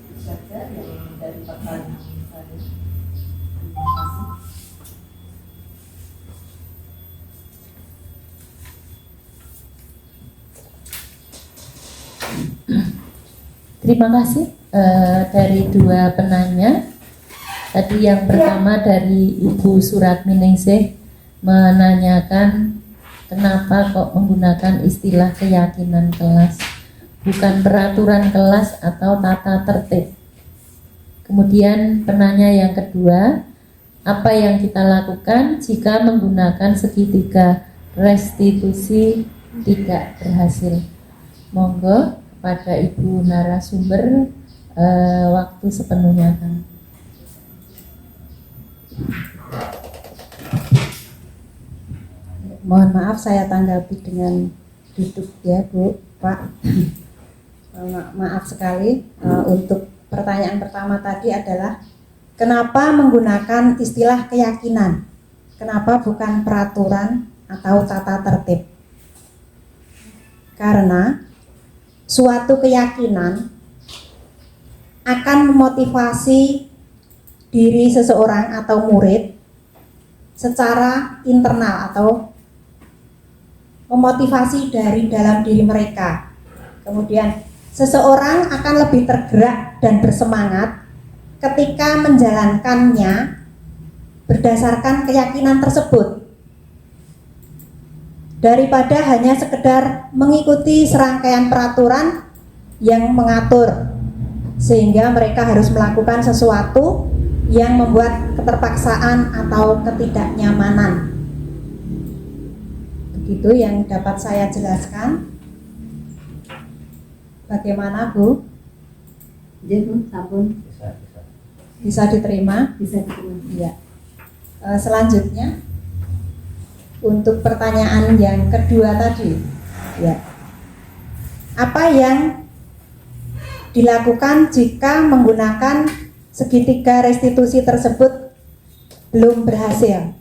Itu saja yang menjadi pertanyaan saya. Terima kasih. Terima kasih dari 2 penanya. Tadi yang pertama dari Ibu Suratminingsih menanyakan kenapa kok menggunakan istilah keyakinan kelas, bukan peraturan kelas atau tata tertib. Kemudian penanya yang kedua, apa yang kita lakukan jika menggunakan segitiga restitusi tidak berhasil? Monggo kepada Ibu narasumber, waktu sepenuhnya Kang. Mohon maaf saya tanggapi dengan duduk ya Bu, Pak. Maaf sekali. Untuk pertanyaan pertama tadi adalah kenapa menggunakan istilah keyakinan? Kenapa bukan peraturan atau tata tertib? Karena suatu keyakinan akan memotivasi diri seseorang atau murid secara internal atau memotivasi dari dalam diri mereka. Kemudian seseorang akan lebih tergerak dan bersemangat ketika menjalankannya berdasarkan keyakinan tersebut. daripada hanya sekedar mengikuti serangkaian peraturan yang mengatur, sehingga mereka harus melakukan sesuatu yang membuat keterpaksaan atau ketidaknyamanan. Begitu yang dapat saya jelaskan. Bagaimana, Bu? Jadi Bu, sampun Bisa diterima? bisa diterima. Iya. Selanjutnya untuk pertanyaan yang kedua tadi, ya. Apa yang dilakukan jika menggunakan segitiga restitusi tersebut belum berhasil?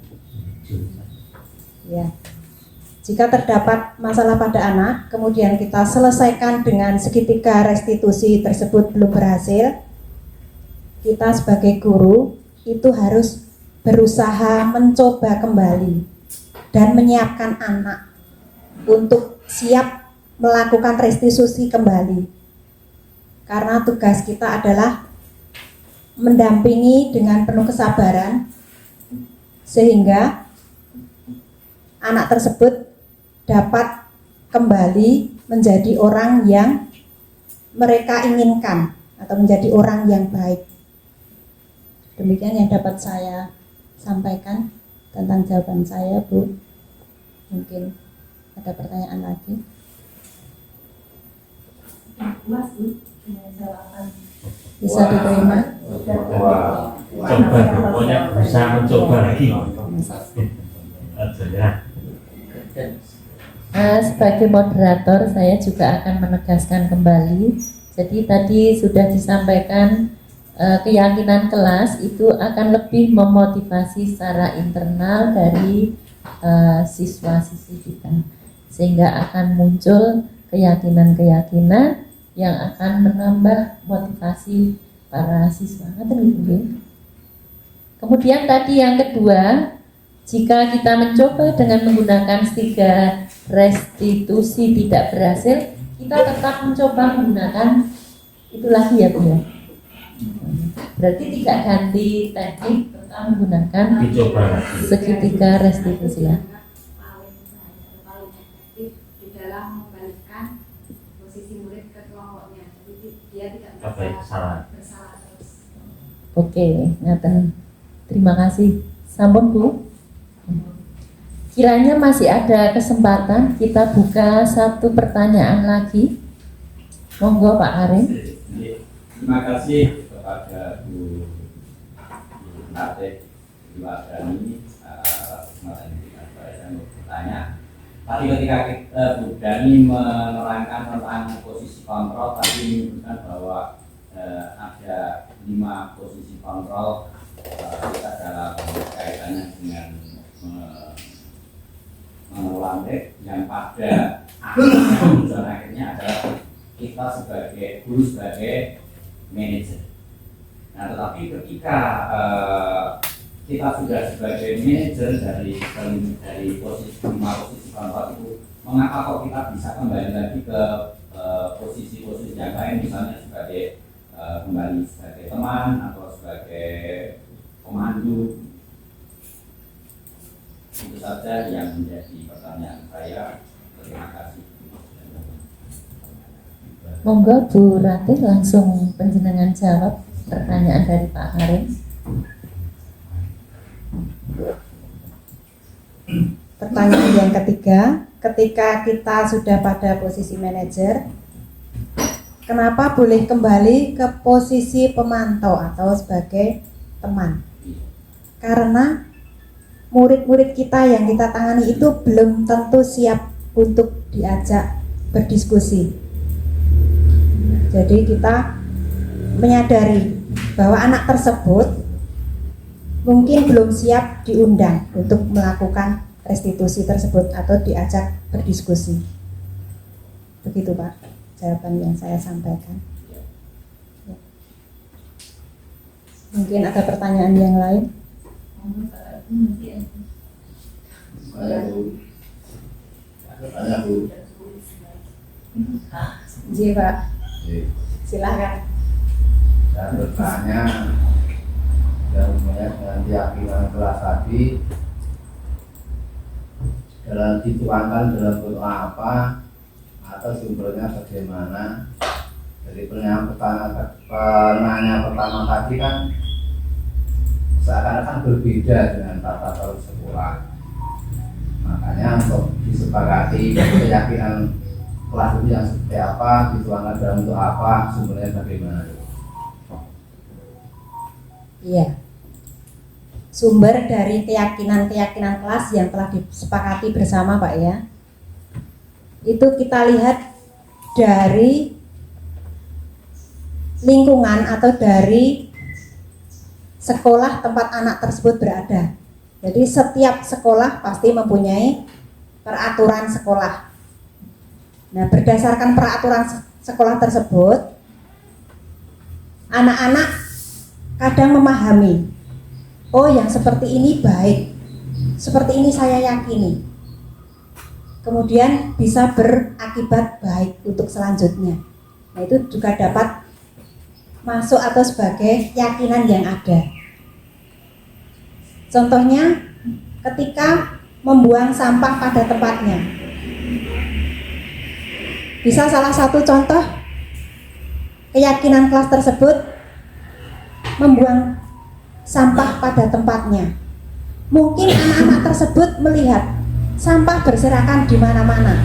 Ya. Jika terdapat masalah pada anak, kemudian kita selesaikan dengan segitiga restitusi tersebut belum berhasil, kita sebagai guru itu harus berusaha mencoba kembali dan menyiapkan anak untuk siap melakukan restitusi kembali. Karena tugas kita adalah mendampingi dengan penuh kesabaran sehingga anak tersebut dapat kembali menjadi orang yang mereka inginkan atau menjadi orang yang baik. Demikian yang dapat saya sampaikan tentang jawaban saya, Bu. Mungkin ada pertanyaan lagi. Bisa diterima? Coba, pokoknya berusaha mencoba lagi. Sebagai moderator saya juga akan menegaskan kembali. Jadi tadi sudah disampaikan keyakinan kelas itu akan lebih memotivasi secara internal dari siswa-siswi kita, sehingga akan muncul keyakinan-keyakinan yang akan menambah motivasi para siswa. Kemudian tadi yang kedua, jika kita mencoba dengan menggunakan tiga restitusi tidak berhasil, kita tetap mencoba menggunakan itu lagi ya Bu ya. Berarti tidak ganti teknik, tetap menggunakan segitiga restitusi ya. Paling efektif di dalam membalikan posisi murid ke kelompoknya, jadi dia tidak merasa bersalah terus. Oke, ngaten. Terima kasih. Sampun Bu. Kiranya masih ada kesempatan kita buka satu pertanyaan lagi. Monggo Pak Arin. Terima kasih kepada Bu Nateh Wardani atas kesempatan yang diberikan kepada saya untuk bertanya. Tadi ketika Bu Dani menerangkan tentang posisi kontrol, tadi menyebutkan bahwa ada 5 posisi kontrol kita dalam kaitannya dengan mengelola yang pada akhirnya adalah kita sebagai guru, sebagai manajer. Nah, tetapi ketika kita sudah sebagai manajer dari posisi 5 posisi kontrol itu, mengapa kok kita bisa kembali lagi ke posisi-posisi yang lain, misalnya sebagai kembali sebagai teman atau sebagai pemandu? Itu saja yang menjadi pertanyaan saya. Terima kasih. Monggo Bu Ratih langsung penjenengan jawab pertanyaan dari Pak Arin. Pertanyaan yang ketiga, ketika kita sudah pada posisi manajer, kenapa boleh kembali ke posisi pemantau atau sebagai teman? Karena murid-murid kita yang kita tangani itu belum tentu siap untuk diajak berdiskusi. Jadi kita menyadari bahwa anak tersebut mungkin belum siap diundang untuk melakukan restitusi tersebut atau diajak berdiskusi. Begitu Pak, jawaban yang saya sampaikan. Mungkin ada pertanyaan yang lain? Iya Pak, silakan. Saya bertanya dan dengan keyakinan kelas tadi, dalam dituangkan dalam bentuk apa atau sumbernya bagaimana. Jadi penanya pertama tadi kan seakan-akan berbeda dengan tata cara sekolah. Makanya untuk disepakati keyakinan kelas itu yang seperti apa, dituangkan dalam bentuk apa, sumbernya bagaimana. Iya. Sumber dari keyakinan-keyakinan kelas yang telah disepakati bersama, Pak ya. Itu kita lihat dari lingkungan atau dari sekolah tempat anak tersebut berada. Jadi setiap sekolah pasti mempunyai peraturan sekolah. Nah, berdasarkan peraturan sekolah tersebut, anak-anak kadang memahami, oh yang seperti ini baik, seperti ini saya yakini. Kemudian bisa berakibat baik untuk selanjutnya. Nah, itu juga dapat masuk atau sebagai keyakinan yang ada. Contohnya ketika membuang sampah pada tempatnya. Bisa salah satu contoh keyakinan kelas tersebut membuang sampah pada tempatnya. Mungkin anak-anak tersebut melihat sampah berserakan di mana-mana.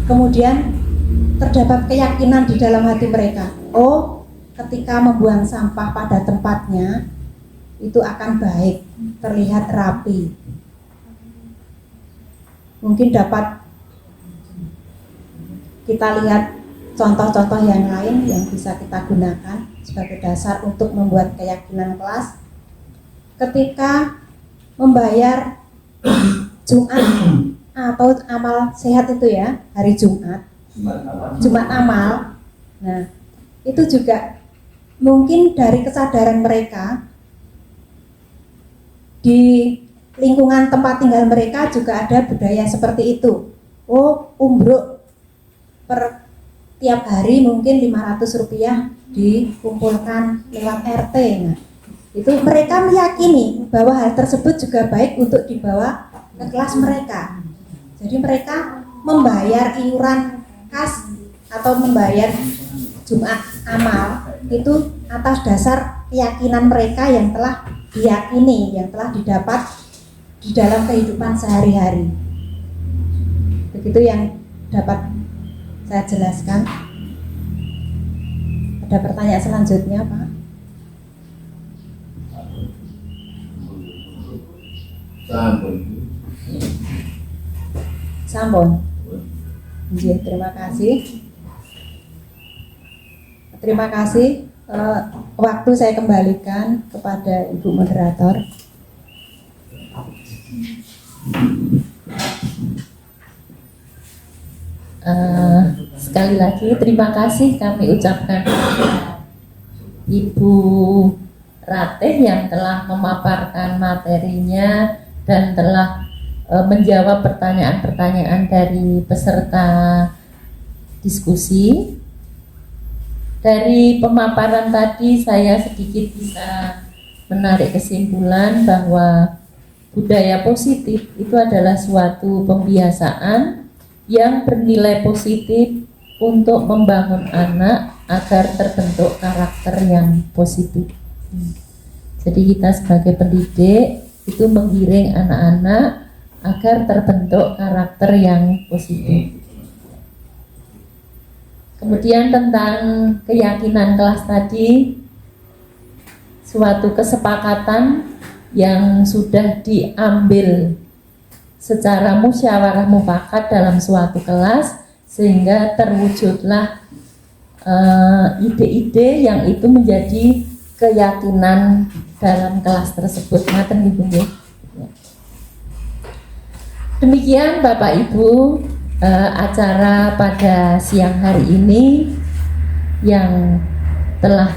Kemudian terdapat keyakinan di dalam hati mereka. Oh, ketika membuang sampah pada tempatnya itu akan baik, terlihat rapi. Mungkin dapat kita lihat contoh-contoh yang lain yang bisa kita gunakan sebagai dasar untuk membuat keyakinan kelas. Ketika membayar Jumat atau amal sehat itu ya, hari Jumat amal. Nah, itu juga mungkin dari kesadaran mereka di lingkungan tempat tinggal mereka juga ada budaya seperti itu. Oh, umbruk per tiap hari mungkin 500 rupiah dikumpulkan lewat RT. Nah, itu mereka meyakini bahwa hal tersebut juga baik untuk dibawa ke kelas mereka. Jadi mereka membayar iuran kas atau membayar Jumat amal itu atas dasar keyakinan mereka yang telah diyakini, yang telah didapat di dalam kehidupan sehari-hari. Begitu yang dapat saya jelaskan. Ada pertanyaan selanjutnya, Pak? Sampun. Nggih, terima kasih. Terima kasih. Waktu saya kembalikan kepada Ibu Moderator. Sekali lagi terima kasih kami ucapkan Ibu Ratih yang telah memaparkan materinya dan telah menjawab pertanyaan-pertanyaan dari peserta diskusi. Dari pemaparan tadi saya sedikit bisa menarik kesimpulan bahwa budaya positif itu adalah suatu pembiasaan yang bernilai positif untuk membangun anak agar terbentuk karakter yang positif. Jadi kita sebagai pendidik itu menggiring anak-anak agar terbentuk karakter yang positif. Kemudian tentang keyakinan kelas tadi, suatu kesepakatan yang sudah diambil secara musyawarah mufakat dalam suatu kelas sehingga terwujudlah ide-ide yang itu menjadi keyakinan dalam kelas tersebut. Ngaten Ibu nggih. Demikian Bapak Ibu acara pada siang hari ini yang telah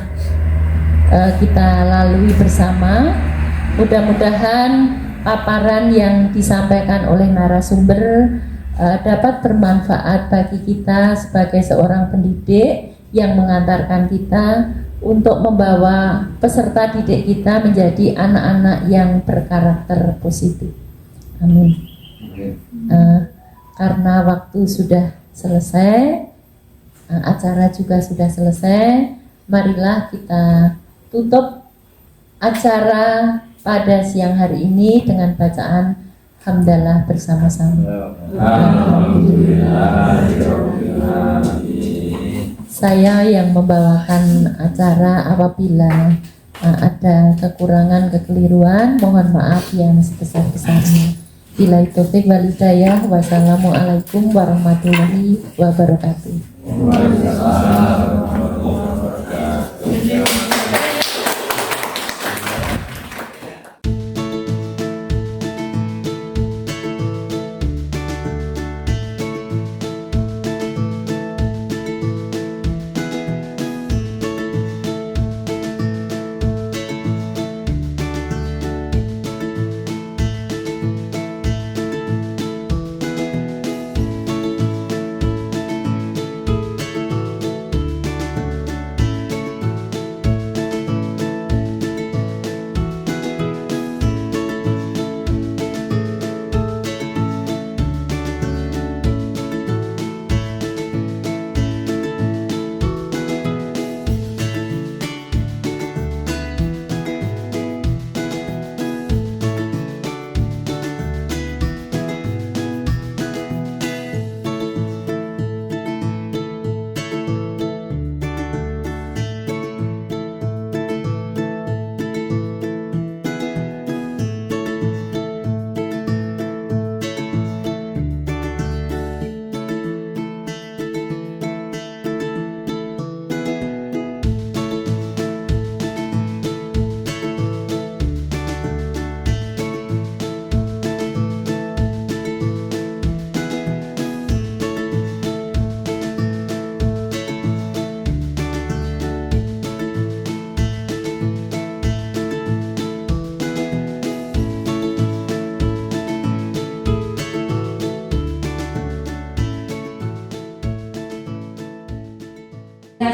kita lalui bersama. Mudah-mudahan paparan yang disampaikan oleh narasumber dapat bermanfaat bagi kita sebagai seorang pendidik yang mengantarkan kita untuk membawa peserta didik kita menjadi anak-anak yang berkarakter positif. Amin. Karena waktu sudah selesai, acara juga sudah selesai, marilah kita tutup acara pada siang hari ini dengan bacaan hamdalah bersama-sama. Saya yang membawakan acara, apabila ada kekurangan, kekeliruan, mohon maaf yang sebesar-besarnya. Bila taufik wal hidayah, wassalamualaikum warahmatullahi wabarakatuh.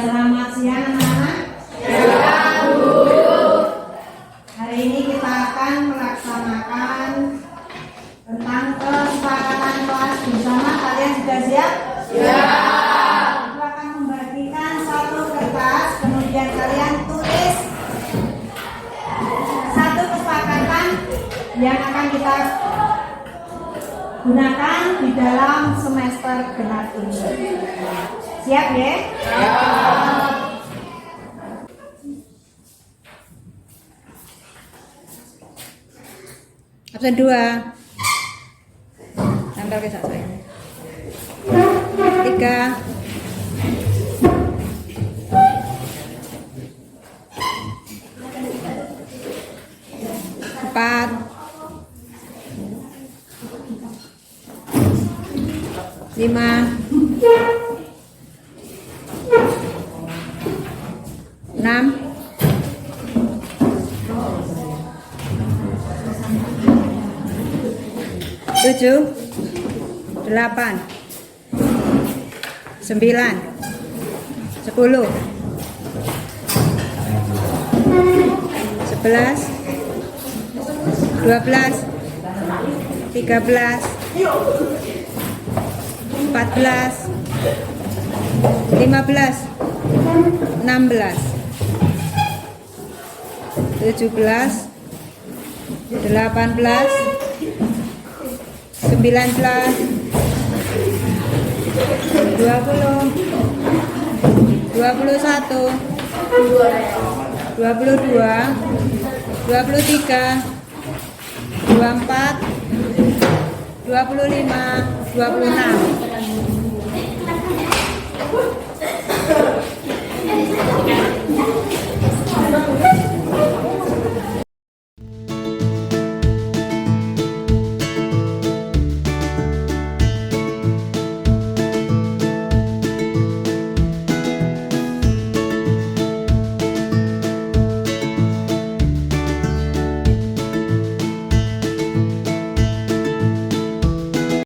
Selamat siang anak-anak. Hari ini kita akan melaksanakan tentang kesepakatan kelas bersama. Kalian sudah siap? Siap. Aku akan membagikan satu kertas, kemudian kalian tulis satu kesepakatan yang akan kita gunakan di dalam semester genap ini. Siap ya? Absen 2. Tempel ke saya. 3. 4. 5. 6. 7. 8. 9. 10. 11. 12. 13. 14. 15. 16. 17. 18. 19. 20. 21. 22. 23. 24. 25. 26.